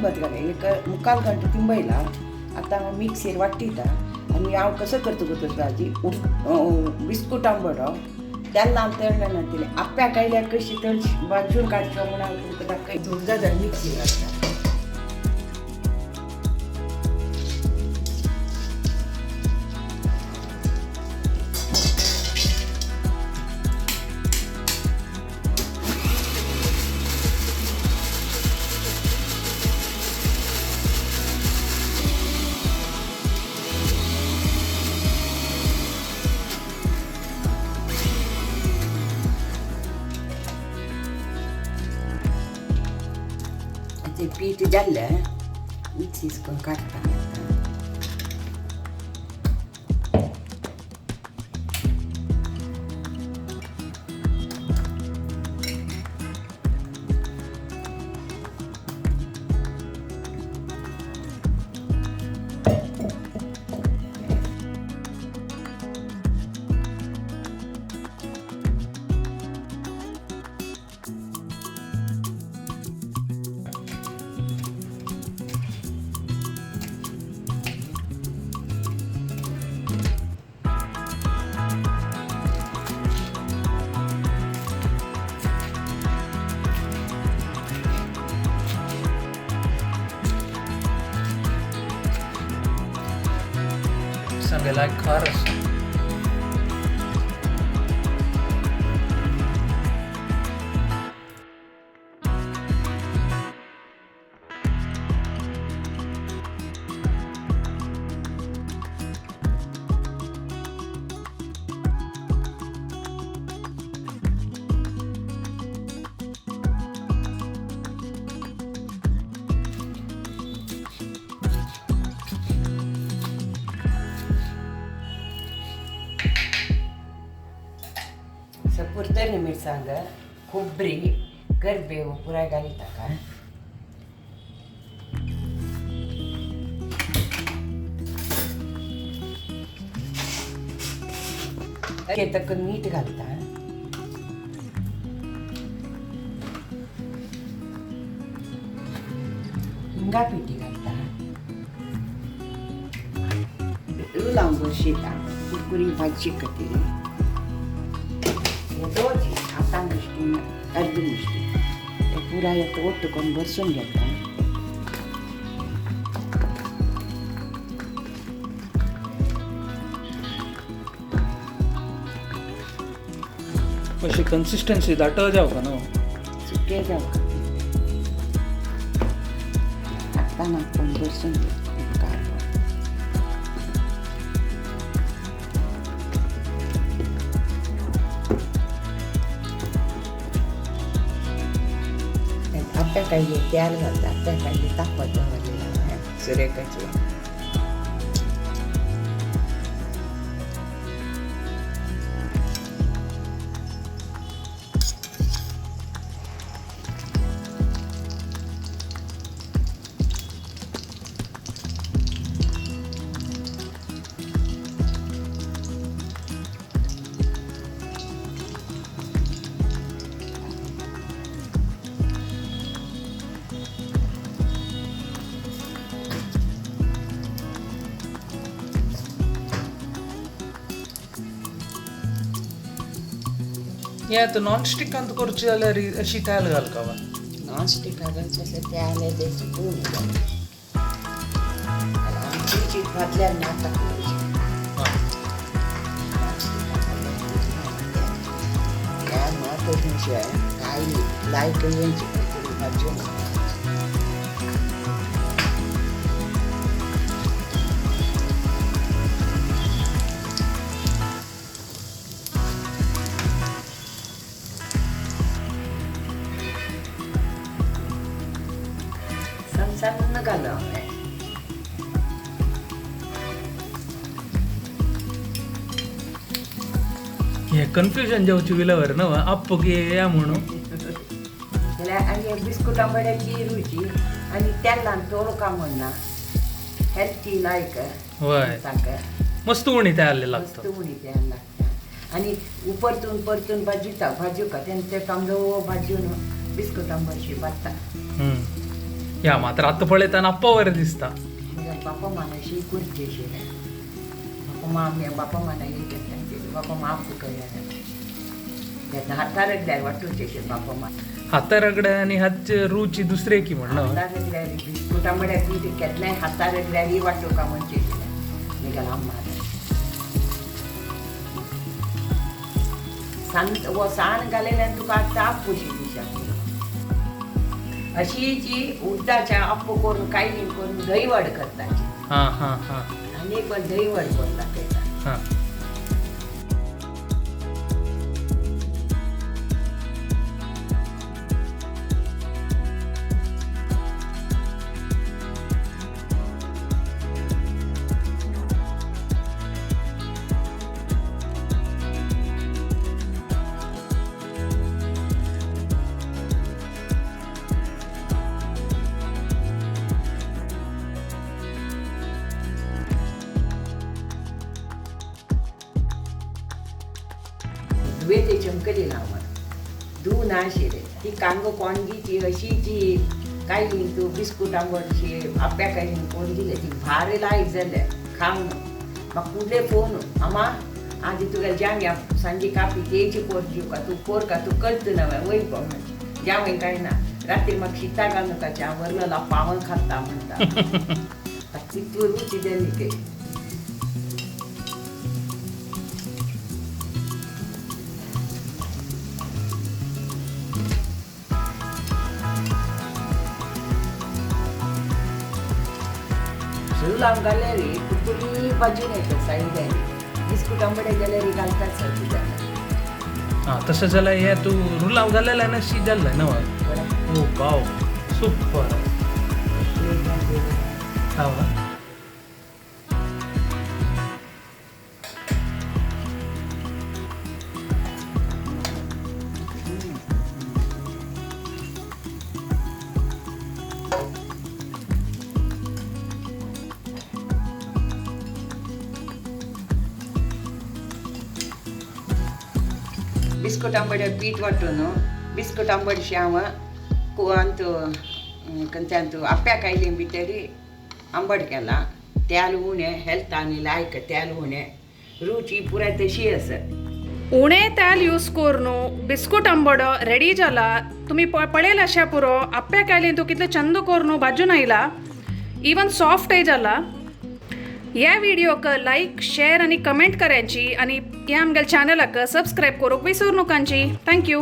तिंबत घाले एक मुक्काल घंटा तिंबयला आता मिक्सीर वाट्टीता आणि हांव कसं करता गो तर ताजी बिस्कूट आंबडो तेन्ना तळल्या नातिले आप्या कायल्यार कशी तळशी भाजून काडचो म्हूण हांव तुमकां दाखय धुवून जाल्यार मिक्सीर घालता ते पीठ जाल्लें मिक्सीस करून काडटा सांगायला खार असतो पुरतरी मिरसांग खोबरी करबेव पुराय घाली ताका ताका मीठ घालता हिंगा पिठी घालता लावून शिता कुरकुरी भाजी करतली दोन हातां मुष्टी अर्ध मुष्टी ते पुरा येतो ओट्टुकोन बरसून घेता अशी कन्सिस्टन्सी दाटळ जाव का ना सुके जाऊ हातां नाखून बरसून घेता आप्या कायली तेल घालता आप्या कायली तापत घाललेला सुरेखाची हे आता नॉनस्टिक अंत करची जाल्यार अशी तेल घाल का नॉन स्टिक घालून तसं तेल ते सुकून आमची घातल्यार नाका शिवाय काय लायक यांची भाजी सन्न घालूं हे कन्फ्युजन जावची विलावर न्हू आप्पगे या म्हणून आणि बिस्कुट आंबड्याची रुची आणि तेलान तोडका म्हणना हेल्थी लायक होय साखर मस्त उणी तयार मस्त लागतं उडी द्यायला लागता आणि परतून परतून भाजू का त्यांचे तांदूळ भाजून बिस्कुट आंबडशी भाजता या मात्र आता पळयतना अप्पा बरें दिसता. बापा माना शी करची आशिल्लें. बापा माना हे घेतले बापा मा आपू हातार रगड्यार वाटूचे आशिल्ले बापा मा हाता रगड्या आणि हातचे रुची दुसरे की म्हणणं. हातार रगड्यार बिस्कुटा म्हळ्यार तूं ते केतलें हातार रगड्यार ही वाटोवका म्हणचे निघाल अम्मा साण घालेल्यान तुका आतां आपूशी दिशा अशी जी उड्डाच्या आप्पो करून कायलीन करून दहीवड करताची. हां हां हां आनी एक पण दहीवड करून दाखयता. हां. दुवे ते चमकली नाव धू ना आशिल्ले ती कांगो कोणगीची अशी जी कायलीन तूं बिस्कुट आंबटशी आप्या कायलीन कोण दिले ती भार लायक जाल्या खावंक म्हाका फुडले फोन अम्मा आधी तुका जांग्या सांजे कापी तेची पोर जीवका तूं पोर का तूं कळत ना वय म्हणजे जावं काय ना रात्री म्हाका शिता घालून च्या वरला पावन खाता म्हणटा तितू रुची दिली ते. लावून गॅलरी कुठली बाजून येतात साईड बिस्कुट आंबडे गॅलरी घालतात सर तुझ्या. हां तसं जाल्यार हे तूं रुलाव घालेला ना शी जाल्लें न्हू. ओ वाव सुपर. हां बिस्कुट आंबड्या पीठ वाटून बिस्कुट आंबडशी हांव अंतू कंत्यांतू आप्या कायलीन भितरी आंबट केला तेल उणें हेल्थ आनी लायक तेल उणें रुची पुराय तशी आसा. उणे तेल यूज करून बिस्कुट आंबडो रेडी जाला. तुम्ही पळयला अशा पुरो आप्या कायलीन तूं कितले चंद करून भाजून आयला इवन सॉफ्टय जाला. ह्या व्हिडिओक लाईक शेअर आणि कमेंट करायची आणि ह्या आमच्या चॅनलाक सबस्क्राईब करूक विसरू नकांची. थँक्यू.